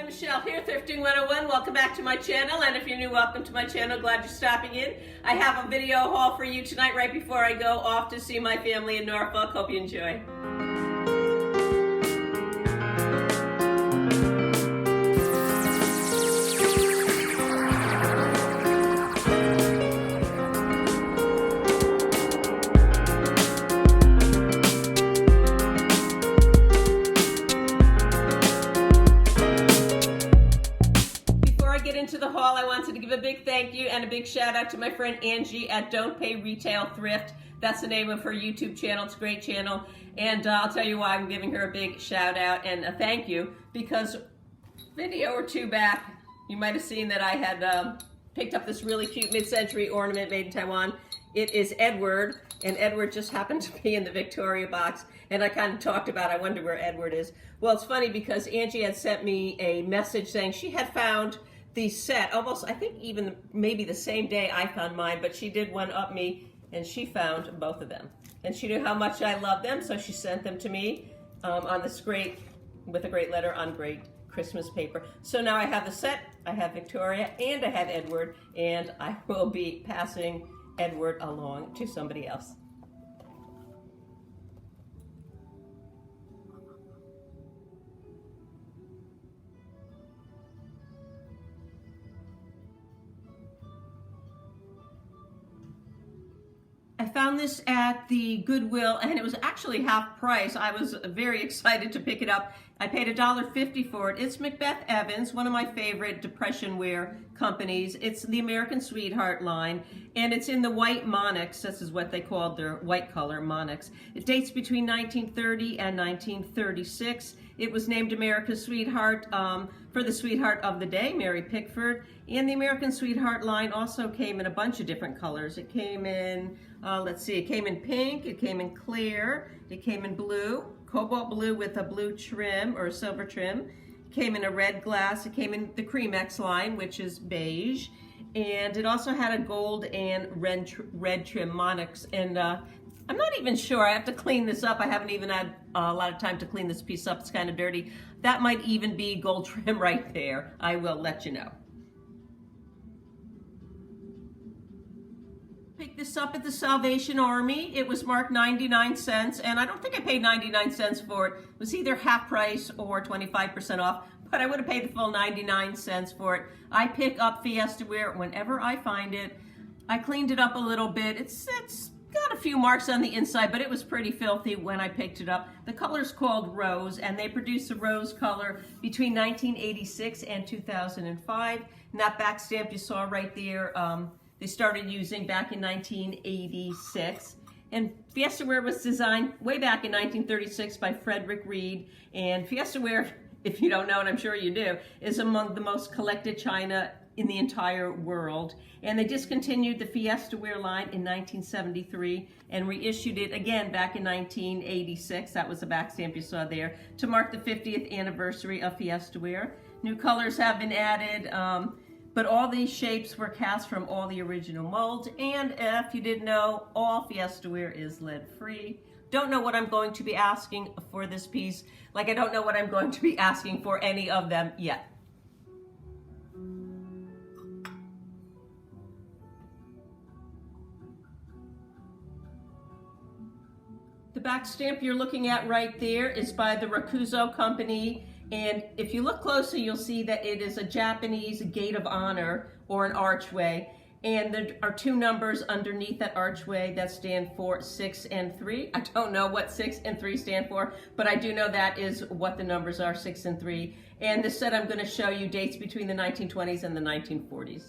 Michelle here, Thrifting 101. Welcome back to my channel, and if you're new, welcome to my channel. Glad you're stopping in. I have a video haul for you tonight right before I go off to see my family in Norfolk. Hope you enjoy. Into the haul, I wanted to give a big thank you and a big shout out to my friend Angie at Don't Pay Retail Thrift. That's the name of her YouTube channel. It's a great channel, and I'll tell you why I'm giving her a big shout out and a thank you, because a video or two back you might have seen that I had picked up this really cute mid-century ornament made in Taiwan. It is Edward, and Edward just happened to be in the Victoria box, and I kind of talked about, I wonder where Edward is. Well, it's funny because Angie had sent me a message saying she had found the set almost, I think even maybe the same day I found mine, but she did one up me and she found both of them. And she knew how much I love them, so she sent them to me on this great, with a great letter on great Christmas paper. So now I have the set, I have Victoria, and I have Edward, and I will be passing Edward along to somebody else. I found this at the Goodwill, and it was actually half price. I was very excited to pick it up. I paid $1.50 for it. It's Macbeth Evans, one of my favorite depression wear companies. It's the American Sweetheart line, and it's in the white Monix. This is what they called their white color, Monix. It dates between 1930 and 1936. It was named America's Sweetheart for the sweetheart of the day, Mary Pickford. And the American Sweetheart line also came in a bunch of different colors. It came in, let's see, it came in pink, it came in clear, it came in blue, cobalt blue with a blue trim or silver trim. It came in a red glass. It came in the Creamex line, which is beige. And it also had a gold and red trim Monix. And I'm not even sure. I have to clean this up. I haven't even had a lot of time to clean this piece up. It's kind of dirty. That might even be gold trim right there. I will let you know. Picked this up at the Salvation Army. It was marked 99 cents, and I don't think I paid 99 cents for it. It was either half price or 25% off, but I would have paid the full 99 cents for it. I pick up Fiesta wear whenever I find it. I cleaned it up a little bit. It's got a few marks on the inside, but it was pretty filthy when I picked it up. The color's called Rose, and they produced the rose color between 1986 and 2005. And that back stamp you saw right there, they started using back in 1986. And Fiesta Wear was designed way back in 1936 by Frederick Reed. And Fiesta Wear, if you don't know, and I'm sure you do, is among the most collected china in the entire world. And they discontinued the Fiesta Wear line in 1973 and reissued it again back in 1986. That was the back stamp you saw there, to mark the 50th anniversary of Fiesta Wear. New colors have been added, but all these shapes were cast from all the original molds. And if you didn't know, all Fiesta Wear is lead-free. Don't know what I'm going to be asking for this piece. Like, I don't know what I'm going to be asking for any of them yet. The back stamp you're looking at right there is by the Rakuzo company. And if you look closely, you'll see that it is a Japanese gate of honor, or an archway. And there are two numbers underneath that archway that stand for 6 and 3. I don't know what 6 and 3 stand for, but I do know that is what the numbers are, 6 and 3. And the set I'm going to show you dates between the 1920s and the 1940s.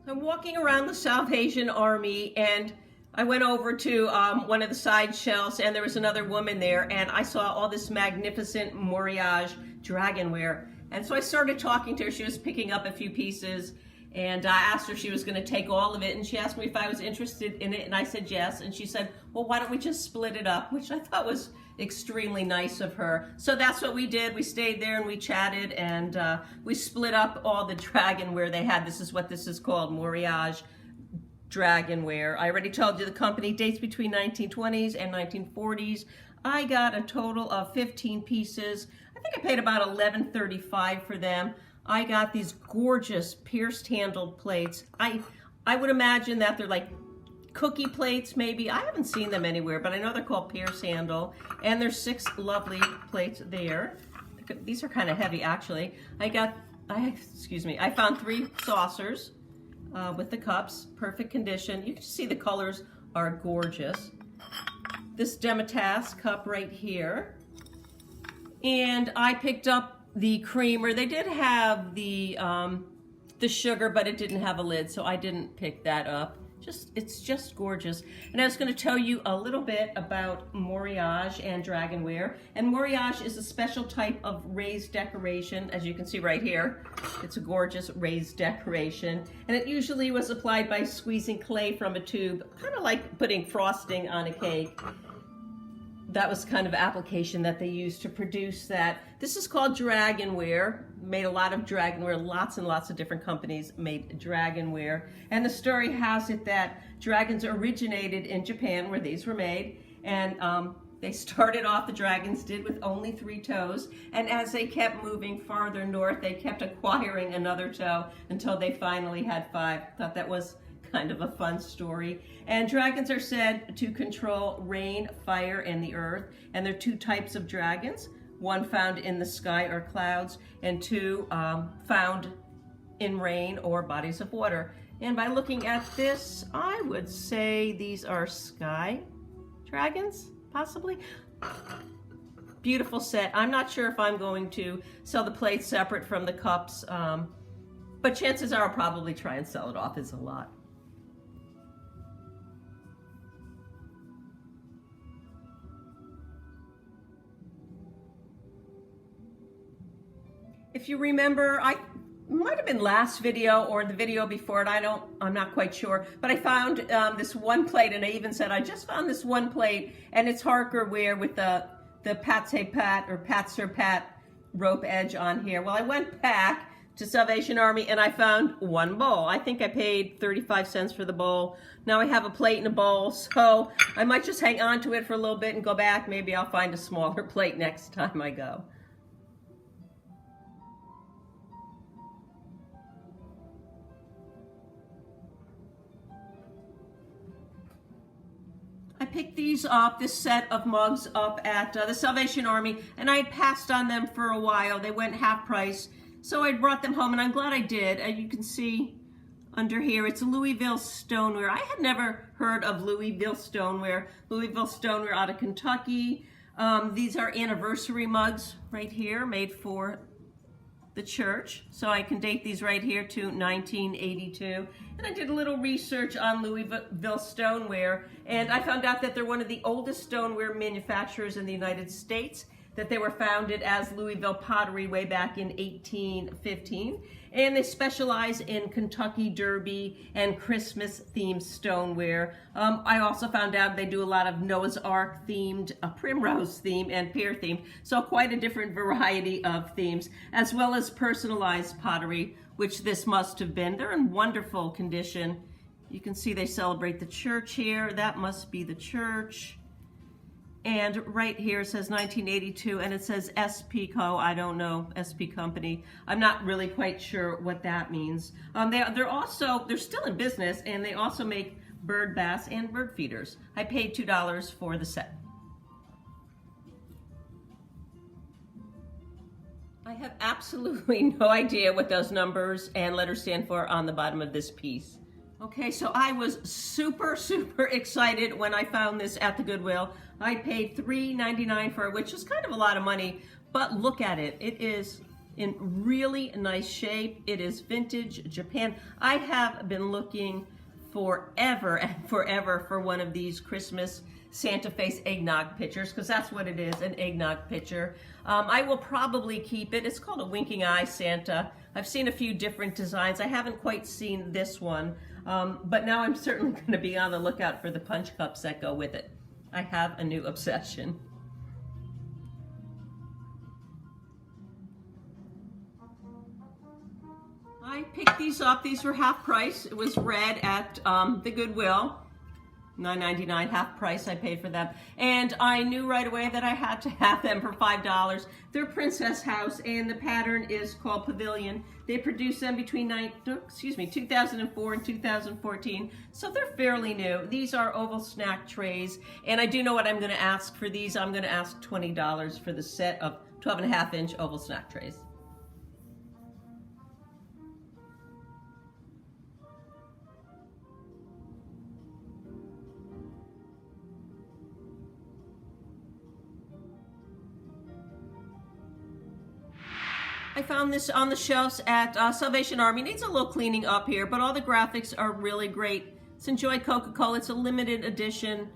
I'm walking around the Salvation Army, and I went over to one of the side shelves, and there was another woman there, and I saw all this magnificent Moriage dragonware. And so I started talking to her. She was picking up a few pieces, and I asked her if she was going to take all of it, and she asked me if I was interested in it, and I said yes. And she said, well, why don't we just split it up, which I thought was extremely nice of her. So that's what we did. We stayed there and we chatted, and we split up all the dragonware they had. This is what this is called, Moriage dragonware. I already told you the company dates between 1920s and 1940s. I got a total of 15 pieces. I think I paid about $11.35 for them. I got these gorgeous pierced handled plates. I would imagine that they're like cookie plates maybe. I haven't seen them anywhere, but I know they're called pierced handle. And there's 6 lovely plates there. These are kind of heavy actually. I found 3 saucers with the cups, perfect condition. You can see the colors are gorgeous. This Demitasse cup right here. And I picked up the creamer. They did have the sugar, but it didn't have a lid, so I didn't pick that up. It's just gorgeous. And I was going to tell you a little bit about Moriage and Dragonware. And Moriage is a special type of raised decoration, as you can see right here. It's a gorgeous raised decoration. And it usually was applied by squeezing clay from a tube, kind of like putting frosting on a cake. That was kind of application that they used to produce that. This is called Dragonware. Made a lot of Dragonware. Lots and lots of different companies made Dragonware. And the story has it that dragons originated in Japan, where these were made. And they started off, the dragons did, with only 3 toes. And as they kept moving farther north, they kept acquiring another toe until they finally had 5. Thought that was kind of a fun story. And dragons are said to control rain, fire, and the earth. And there are 2 types of dragons. 1 found in the sky or clouds, and 2 found in rain or bodies of water. And by looking at this, I would say these are sky dragons, possibly. Beautiful set. I'm not sure if I'm going to sell the plates separate from the cups, but chances are I'll probably try and sell it off as a lot. If you remember, I might have been last video or the video before it, I'm not quite sure, but I found this one plate, and I even said, I just found this one plate, and it's Harkerware with the Pat or Pat Sir Pat rope edge on here. Well, I went back to Salvation Army and I found 1 bowl. I think I paid 35 cents for the bowl. Now I have a plate and a bowl, so I might just hang on to it for a little bit and go back. Maybe I'll find a smaller plate next time I go. I picked these up, this set of mugs up at the Salvation Army, and I had passed on them for a while. They went half price, so I brought them home, and I'm glad I did. You can see under here, it's Louisville stoneware. I had never heard of Louisville stoneware. Louisville stoneware out of Kentucky. These are anniversary mugs right here, made for the church. So I can date these right here to 1982. And I did a little research on Louisville stoneware, and I found out that they're one of the oldest stoneware manufacturers in the United States, that they were founded as Louisville Pottery way back in 1815. And they specialize in Kentucky Derby and Christmas themed stoneware. I also found out they do a lot of Noah's Ark themed, primrose theme, and pear themed. So quite a different variety of themes, as well as personalized pottery, which this must have been. They're in wonderful condition. You can see they celebrate the church here. That must be the church. And right here it says 1982, and it says SP Co. I don't know, SP Company. I'm not really quite sure what that means. They're still in business, and they also make bird baths and bird feeders. I paid $2 for the set. I have absolutely no idea what those numbers and letters stand for on the bottom of this piece. Okay, so I was super excited when I found this at the Goodwill. I paid $3.99 for it, which is kind of a lot of money, but look at it. It is in really nice shape. It is vintage Japan. I have been looking forever and forever for one of these Christmas Santa face eggnog pitchers, because that's what it is, an eggnog pitcher. I will probably keep it. It's called a winking eye Santa. I've seen a few different designs. I haven't quite seen this one, but now I'm certainly going to be on the lookout for the punch cups that go with it. I have a new obsession. I picked these up. These were half price. It was red at the Goodwill. $9.99, half price I paid for them. And I knew right away that I had to have them for $5. They're Princess House, and the pattern is called Pavilion. They produced them between 2004 and 2014, so they're fairly new. These are oval snack trays, and I do know what I'm going to ask for these. I'm going to ask $20 for the set of 12.5-inch oval snack trays. I found this on the shelves at Salvation Army. Needs a little cleaning up here, but all the graphics are really great. It's Enjoy Coca-Cola. It's a limited edition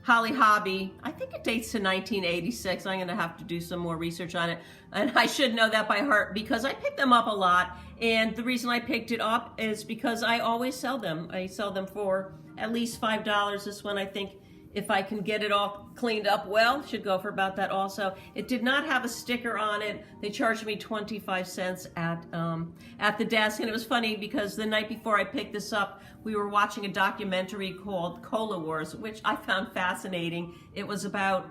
Holly Hobby. I think it dates to 1986. I'm going to have to do some more research on it. And I should know that by heart because I pick them up a lot. And the reason I picked it up is because I always sell them. I sell them for at least $5. This one, I think, if I can get it all cleaned up well, should go for about that also. It did not have a sticker on it. They charged me 25 cents at the desk. And it was funny because the night before I picked this up, we were watching a documentary called Cola Wars, which I found fascinating. It was about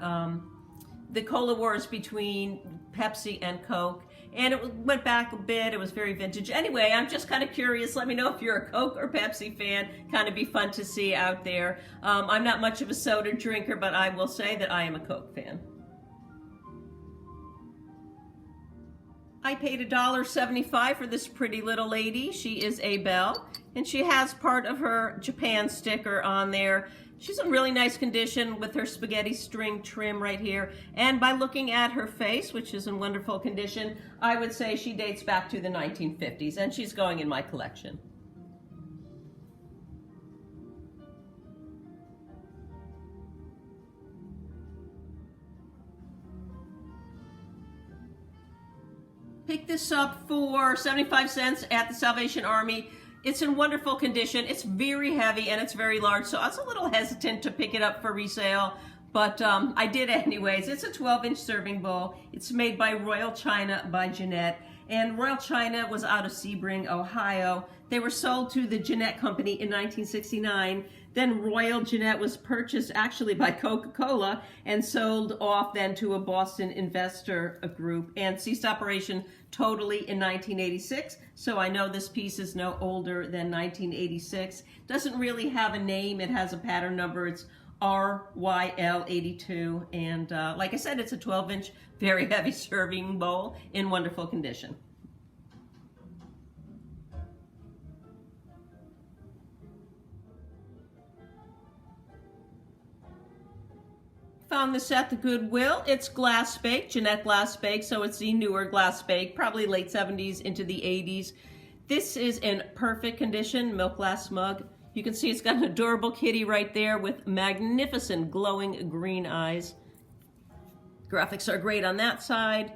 the Cola Wars between Pepsi and Coke. And it went back a bit. It was very vintage. Anyway, I'm just kind of curious. Let me know if you're a Coke or Pepsi fan. Kind of be fun to see out there. I'm not much of a soda drinker, but I will say that I am a Coke fan. I paid $1.75 for this pretty little lady. She is a Belle, and she has part of her Japan sticker on there. She's in really nice condition with her spaghetti string trim right here. And by looking at her face, which is in wonderful condition, I would say she dates back to the 1950s, and she's going in my collection. Picked this up for 75 cents at the Salvation Army. It's in wonderful condition. It's very heavy and it's very large, so I was a little hesitant to pick it up for resale, but I did anyways. It's a 12-inch serving bowl. It's made by Royal China by Jeanette, and Royal China was out of Sebring, Ohio. They were sold to the Jeanette Company in 1969. Then Royal Jeanette was purchased actually by Coca-Cola and sold off then to a Boston investor group and ceased operation totally in 1986. So I know this piece is no older than 1986. Doesn't really have a name. It has a pattern number. It's RYL82. And like I said, it's a 12-inch, very heavy serving bowl in wonderful condition. Found this at the Goodwill. It's glass bake, Jeanette glass bake, so it's the newer glass bake, probably late 70s into the 80s. This is in perfect condition, milk glass mug. You can see it's got an adorable kitty right there with magnificent glowing green eyes. Graphics are great on that side,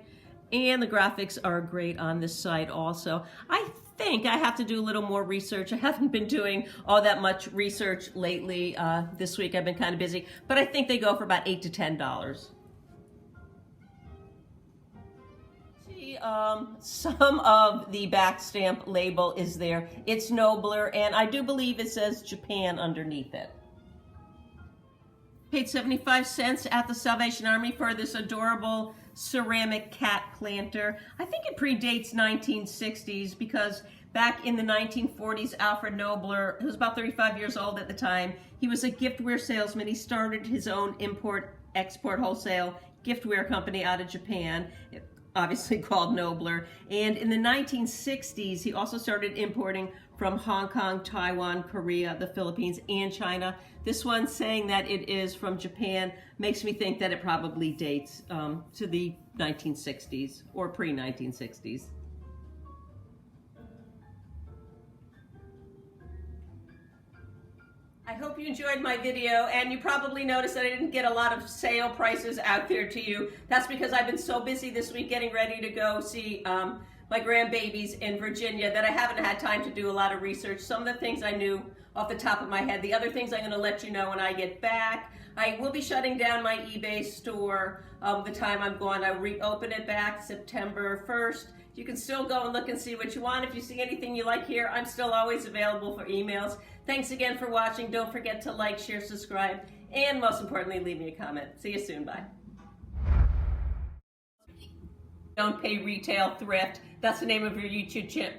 and the graphics are great on this side also. I think I have to do a little more research. I haven't been doing all that much research lately. This week I've been kind of busy, but I think they go for about $8 to $10. See, some of the back stamp label is there. It's Nobler, and I do believe it says Japan underneath it. Paid 75 cents at the Salvation Army for this adorable ceramic cat planter. I think it predates 1960s because back in the 1940s, Alfred Nobler, who was about 35 years old at the time, he was a giftware salesman. He started his own import-export wholesale giftware company out of Japan, obviously called Nobler. And in the 1960s, he also started importing from Hong Kong, Taiwan, Korea, the Philippines, and China. This one saying that it is from Japan makes me think that it probably dates to the 1960s or pre-1960s. I hope you enjoyed my video, and you probably noticed that I didn't get a lot of sale prices out there to you. That's because I've been so busy this week getting ready to go see my grandbabies in Virginia that I haven't had time to do a lot of research. Some of the things I knew off the top of my head. The other things I'm going to let you know when I get back. I will be shutting down my eBay store the time I'm gone. I'll reopen it back September 1st. You can still go and look and see what you want. If you see anything you like here, I'm still always available for emails. Thanks again for watching. Don't forget to like, share, subscribe, and most importantly, leave me a comment. See you soon. Bye. Don't Pay Retail Thrift. That's the name of your YouTube channel.